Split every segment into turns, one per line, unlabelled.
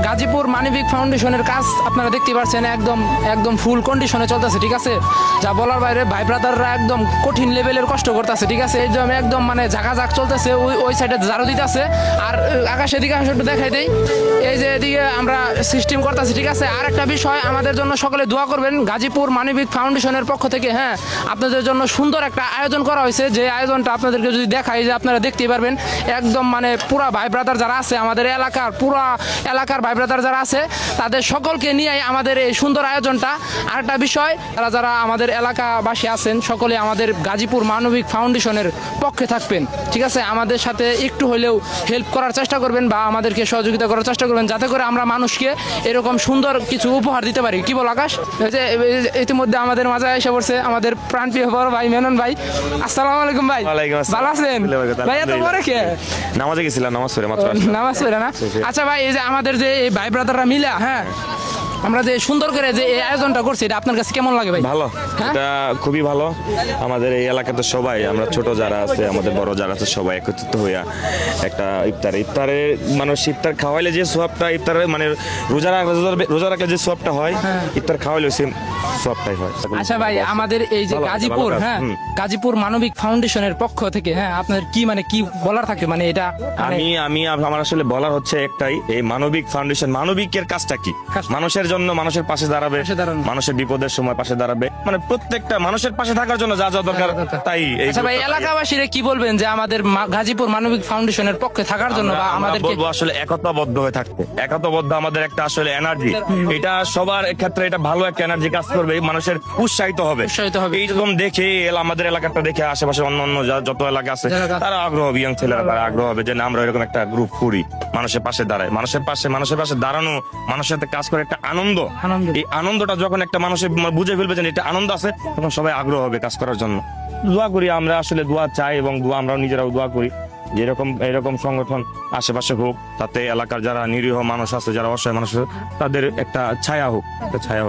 গাজীপুর মানবিক ফাউন্ডেশনের কাজ আপনারা দেখতে পাচ্ছেন, একদম একদম ফুল কন্ডিশনে চলতেছে, ঠিক আছে। যা বলার বাইরে, ভাই ব্রাদাররা একদম কঠিন লেভেলের কষ্ট করতেছে, ঠিক আছে। এই যে একদম মানে ঝাঁকাঝাক চলতেছে, ওই সাইডে ঝাড়ু দিতেছে। আর আকাশের দিকে একটু দেখাই দেই, এই যে এদিকে আমরা সিস্টেম করতেছি, ঠিক আছে। আর একটা বিষয়, আমাদের জন্য সকলে দোয়া করবেন। গাজীপুর মানবিক ফাউন্ডেশনের পক্ষ থেকে হ্যাঁ, আপনাদের জন্য সুন্দর একটা আয়োজন করা হয়েছে। যে আয়োজনটা আপনাদেরকে যদি দেখাই, যে আপনারা দেখতেই পারবেন, একদম মানে পুরা ভাই ব্রাদার যারা আছে আমাদের এলাকার, পুরা এলাকার ভাই ব্রাদার যারা আছে, তাদের সকলকে নিয়ে আমাদের এই সুন্দর আয়োজনটা। আরেকটা বিষয়, যারা যারা আমাদের এলাকাবাসী আছেন, সকলে আমাদের গাজীপুর মানবিক ফাউন্ডেশনের পক্ষে থাকবেন, ঠিক আছে। আমাদের সাথে একটু হলেও হেল্প করার চেষ্টা করবেন বা আমাদেরকে সহযোগিতা করার চেষ্টা করবেন, যাতে করে আমরা মানুষকে এরকম সুন্দর কিছু উপহার দিতে পারি। কি বল আকাশ? এই যে ইতিমধ্যে আমাদের মাঝে এসে পড়ছে আমাদের প্রাণপ্রিয় বড় ভাই মেনন ভাই। আসসালামু আলাইকুম ভাই। ভালো আছেন ভাই? এত পরে কে?
নামাজে গেছিলাম, নামাজ পড়ে মাত্র
নামাজ পড়ে না? আচ্ছা ভাই, এই যে আমাদের যে এই ভাই ব্রাদাররা মিলা, হ্যাঁ, আমরা যে সুন্দর করে যে এই আয়োজনটা করছি, এটা আপনার কাছে কেমন লাগে ভাই?
ভালো,
হ্যাঁ?
এটা খুবই ভালো। আমাদের এই এলাকাতে সবাই, আমরা ছোট যারা আছে, আমাদের বড় যারা আছে, সবাই একত্রিত হইয়া একটা ইফতারে মানুষ ইফতার খাওয়াইলে যে সোয়াবটা, ইফতারে মানে রোজা রাখলে যে সোয়াবটা হয়, ইফতার খাওয়াইলে সেম সোয়াবটাই হয়।
আচ্ছা ভাই, আমাদের এই যে গাজীপুর, হ্যাঁ, গাজীপুর মানবিক ফাউন্ডেশনের পক্ষ থেকে হ্যাঁ, আপনার কি মানে কি বলার থাকে মানে এটা?
আমার আসলে বলার হচ্ছে একটাই, এই মানবিক ফাউন্ডেশন, মানবিকের কাজটা কি? মানুষের জন্য, মানুষের পাশে দাঁড়াবে, মানুষের বিপদের সময় পাশে দাঁড়াবে, মানে প্রত্যেকটা মানুষের পাশে থাকার জন্য যা যা দরকার তাই।
আচ্ছা ভাই, এলাকাবাসীরা কি বলবেন যে আমাদের গাজীপুর মানবিক ফাউন্ডেশনের পক্ষে থাকার জন্য বা আমাদেরকে
বলবো আসলে একতাবদ্ধ হয়ে থাকতে। একতাবদ্ধ আমাদের একটা আসলে এনার্জি, এটা সবার ক্ষেত্রে এটা ভালো একটা এনার্জি কাজ করবে, মানুষের উৎসাহিত হবে। এইরকম দেখে আমাদের এলাকাটা দেখে আশেপাশে অন্যান্য যত এলাকা আছে তারা আগ্রহ হবে, ইয়ং ছেলেরা তারা আগ্রহ হবে যে আমরা এরকম একটা গ্রুপ করি, মানুষের পাশে দাঁড়ায়। মানুষের পাশে দাঁড়ানো, মানুষের সাথে কাজ করে একটা আনন্দ। এই আনন্দটা যখন একটা মানুষের বুঝে ফেলবে যে এটা আনন্দ আছে, তখন সবাই আগ্রহ হবে কাজ করার জন্য। দোয়া করি আমরা, আসলে দোয়া চাই এবং আমরা নিজেরাও দোয়া করি যে এরকম সংগঠন আশেপাশে হোক, তাতে এলাকার যারা নিরীহ মানুষ আছে, যারা অসহায় মানুষ আছে, তাদের একটা ছায়া হোক,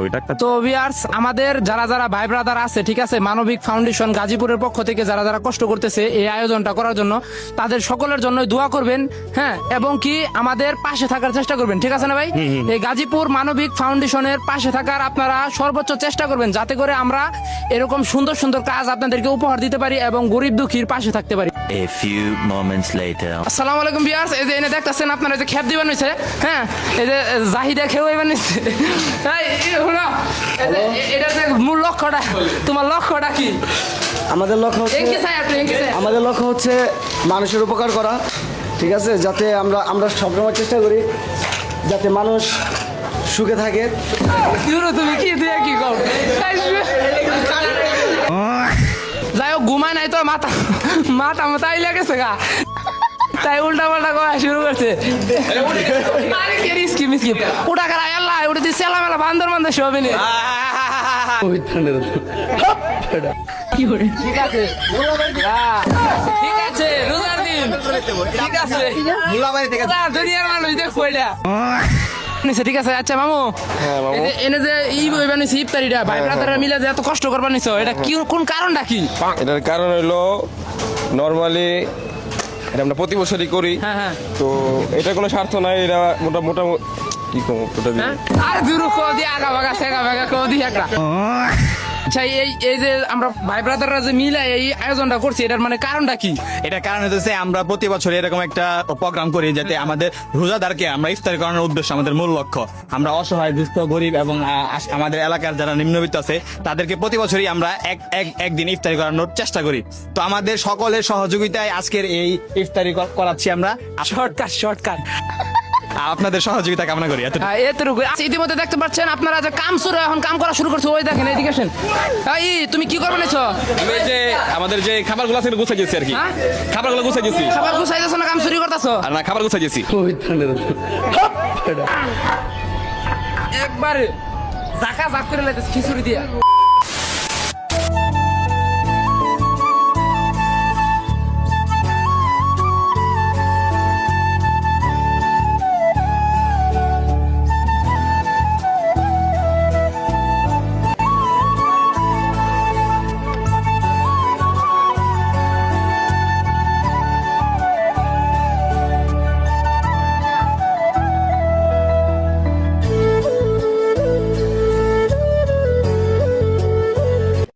এটা একটা।
তো ভিউয়ার্স, আমাদের যারা যারা ভাই ব্রাদার আছে, ঠিক আছে, মানবিক ফাউন্ডেশন গাজীপুরের পক্ষ থেকে যারা যারা কষ্ট করতেছে এই আয়োজনটা করার জন্য, তাদের সকলের জন্য দোয়া করবেন, হ্যাঁ, এবং কি আমাদের পাশে থাকার চেষ্টা করবেন, ঠিক আছে না ভাই? এই গাজীপুর মানবিক ফাউন্ডেশনের পাশে থাকার আপনারা সর্বোচ্চ চেষ্টা করবেন, যাতে করে আমরা এরকম সুন্দর সুন্দর কাজ আপনাদেরকে উপহার দিতে পারি এবং গরিব দুঃখীর পাশে থাকতে পারি।
A few moments later.
আসসালামু আলাইকুম ভিউয়ার্স, এই যে এনে দেখতেছেন আপনারা যে খেপ দিবেন হইছে, হ্যাঁ, এই যে জাহিদা খেয়ে হইবেন হইছে। এই হলো এটা যে মূল লক্ষ্যটা, তোমার লক্ষ্যটা কি?
আমাদের লক্ষ্য হচ্ছে আমাদের লক্ষ্য হচ্ছে মানুষের উপকার করা, ঠিক আছে, যাতে আমরা সবসময় চেষ্টা করি যাতে মানুষ সুখে থাকে।
তুমি কি দিয়ে কি কর? যাই হোক, ঘুমায় নাই তো, মাথা আই লেগেছে গা, তাই উল্টা পাল্টা করা শুরু করছে। ওটা করা আল্লাহ, ওটা দিয়ে সেলা মেলা বান্দর বান্দর সব ঠিক আছে, ঠিক আছে, রোজার দিন, ঠিক আছে, দুনিয়ার মানুষ দেখো এটা। ঠিক আছে। আচ্ছা মামু, এনে যে বানিয়েছি ইফতারিটা ভাই ব্রাদাররা মিলে যে এত কষ্ট করবার নিছো, এটা কি, কোন কারণটা কি?
এটার কারণ হইলো নরমালি এটা আমরা প্রতি বছরই করি, তো এটা কোনো স্বার্থ নাই, এটা মোটামুটি কি কম ওটা দিয়ে
আর দূর কো দিয়ে আগা ভাগা সেগা ভাগা কো দিয়ে একটা। আচ্ছা, এই যে আমরা ভাই ব্রাদাররা যে মিলে এই আয়োজনটা করছি, এটার মানে কারণটা কি?
এটা কারণ হচ্ছে আমরা প্রতি বছর এরকম একটা প্রোগ্রাম করি, যাতে আমাদের রোজাদারকে আমরা ইফতার করানোর উদ্দেশ্য, আমাদের মূল লক্ষ্য। আমরা অসহায়, দুস্থ, গরিব এবং আমাদের এলাকার যারা নিম্নবিত্ত আছে, তাদেরকে প্রতি বছরই আমরা একদিন ইফতারি করানোর চেষ্টা করি। তো আমাদের সকলের সহযোগিতায় আজকের এই ইফতারি করাচ্ছি আমরা।
শর্টকাট
আপনাদের সহযোগিতা কামনা করি।
এতটুকু। ইতিমধ্যে দেখতে পাচ্ছেন আপনারা যে কাম শুরু, এখন কাম করা শুরু করছে। ওই দেখেন, এদিকে আসেন। তুমি কি করবে নিছো?
আমি এই যে আমাদের যে খাবারগুলো আছে গুছাই দিয়েছি আর কি, খাবারগুলো গুছাই দিয়েছি।
খাবার গুছাইতেছো না কাম শুরু করতেছো?
আর না, খাবার গুছাই দিয়েছি
একবারে জাকা জাক করে লাইতেছ খিচুড়ি দিয়া।